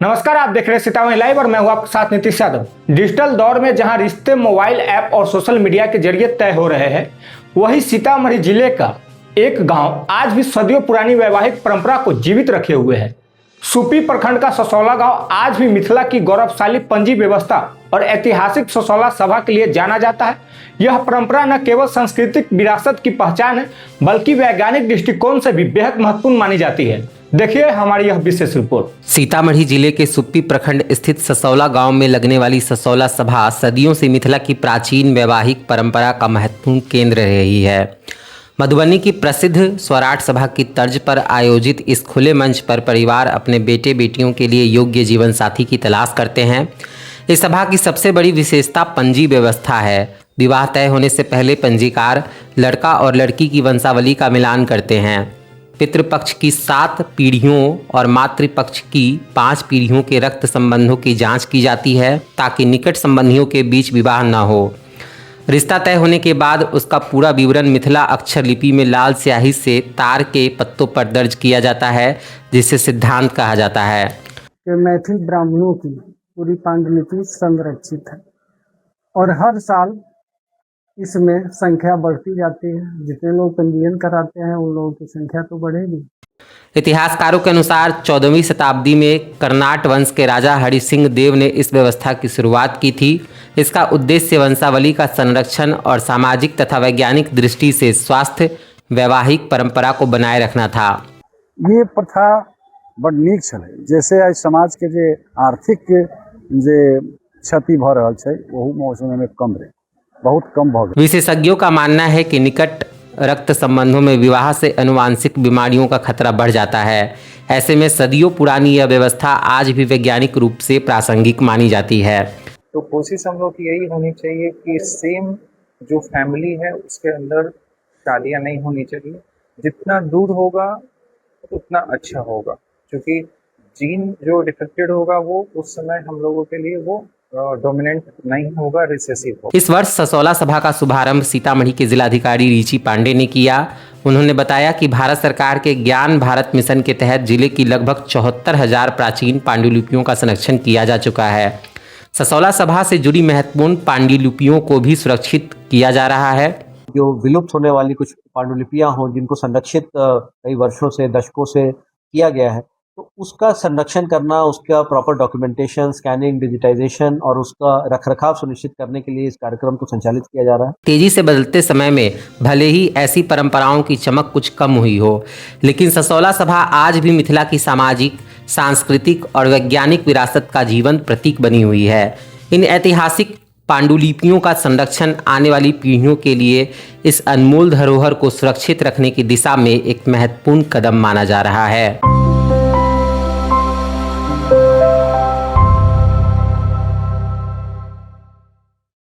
नमस्कार, आप देख रहे हैं सीतामढ़ी लाइव और मैं हूं आपके साथ नीतीश यादव। डिजिटल दौर में जहां रिश्ते मोबाइल ऐप और सोशल मीडिया के जरिए तय हो रहे हैं, वहीं सीतामढ़ी जिले का एक गांव आज भी सदियों पुरानी वैवाहिक परंपरा को जीवित रखे हुए है। सुपी प्रखंड का ससौला गांव आज भी मिथिला की गौरवशाली पंजी व्यवस्था और ऐतिहासिक ससौला सभा के लिए जाना जाता है। यह परंपरा न केवल सांस्कृतिक विरासत की पहचान है, बल्कि वैज्ञानिक दृष्टिकोण से भी बेहद महत्वपूर्ण मानी जाती है। देखिए हमारी यह विशेष रिपोर्ट। सीतामढ़ी जिले के सुप्पी प्रखंड स्थित ससौला गांव में लगने वाली ससौला सभा सदियों से मिथिला की प्राचीन वैवाहिक परंपरा का महत्वपूर्ण केंद्र रही है। मधुबनी की प्रसिद्ध स्वराट सभा की तर्ज पर आयोजित इस खुले मंच पर परिवार अपने बेटे बेटियों के लिए योग्य जीवन साथी की तलाश करते हैं। इस सभा की सबसे बड़ी विशेषता पंजी व्यवस्था है। विवाह तय होने से पहले पंजीकार लड़का और लड़की की वंशावली का मिलान करते हैं। पितृपक्ष की 7 पीढ़ियों और मातृपक्ष की 5 पीढ़ियों के रक्त संबंधों की जांच की जाती है, ताकि निकट संबंधियों के बीच विवाह न हो। रिश्ता तय होने के बाद उसका पूरा विवरण मिथिला अक्षर लिपि में लाल स्याही से तार के पत्तों पर दर्ज किया जाता है, जिसे सिद्धांत कहा जाता है। मैथिल ब्राह्मणों की पूरी पांडुलिपि संरक्षित है और हर साल इसमें संख्या बढ़ती जाती है। जितने लोग पंजीयन कराते हैं उन लोगों की संख्या तो बढ़ेगी। इतिहासकारों के अनुसार 14वीं शताब्दी में कर्नाट वंश के राजा हरि सिंह देव ने इस व्यवस्था की शुरुआत की थी। इसका उद्देश्य वंशावली का संरक्षण और सामाजिक तथा वैज्ञानिक दृष्टि से स्वास्थ्य वैवाहिक परंपरा को बनाए रखना था। ये प्रथा बड़ नीक छलै, जैसे आज समाज के जे आर्थिक जे क्षति भ रहल छै वहू मौसम में कम रहे, बहुत कम भ गई। विशेषज्ञों का मानना है कि निकट रक्त संबंधों में विवाह से अनुवांशिक बीमारियों का खतरा बढ़ जाता है। ऐसे में सदियों पुरानी यह व्यवस्था आज भी वैज्ञानिक रूप से प्रासंगिक मानी जाती है। तो कोशिश हम लोग की यही होनी चाहिए कि सेम जो फैमिली है उसके अंदर शादियां नहीं होनी चाहिए। जितना दूर होगा उतना अच्छा होगा, क्योंकि जीन जो डिफेक्टेड होगा वो उस समय हम लोगों के लिए वो डोमिनेंट नहीं होगा, रिसेसिव होगा। इस वर्ष ससौला सभा का शुभारंभ सीतामढ़ी के जिलाधिकारी रिची पांडे ने किया। उन्होंने बताया कि भारत सरकार के ज्ञान भारत मिशन के तहत जिले की लगभग 74,000 प्राचीन पांडुलिपियों का संरक्षण किया जा चुका है। ससौला सभा से जुड़ी महत्वपूर्ण पांडुलिपियों को भी सुरक्षित किया जा रहा है। जो विलुप्त होने वाली कुछ पांडुलिपियां हों, जिनको संरक्षित कई वर्षों से दशकों से किया गया है, तो उसका संरक्षण करना, उसका प्रॉपर डॉक्यूमेंटेशन, स्कैनिंग, डिजिटाइजेशन और उसका रखरखाव सुनिश्चित करने के लिए इस कार्यक्रम को संचालित किया जा रहा है। तेजी से बदलते समय में भले ही ऐसी परंपराओं की चमक कुछ कम हुई हो, लेकिन ससौला सभा आज भी मिथिला की सामाजिक, सांस्कृतिक और वैज्ञानिक विरासत का जीवंत प्रतीक बनी हुई है। इन ऐतिहासिक पांडुलिपियों का संरक्षण आने वाली पीढ़ियों के लिए इस अनमोल धरोहर को सुरक्षित रखने की दिशा में एक महत्वपूर्ण कदम माना जा रहा है।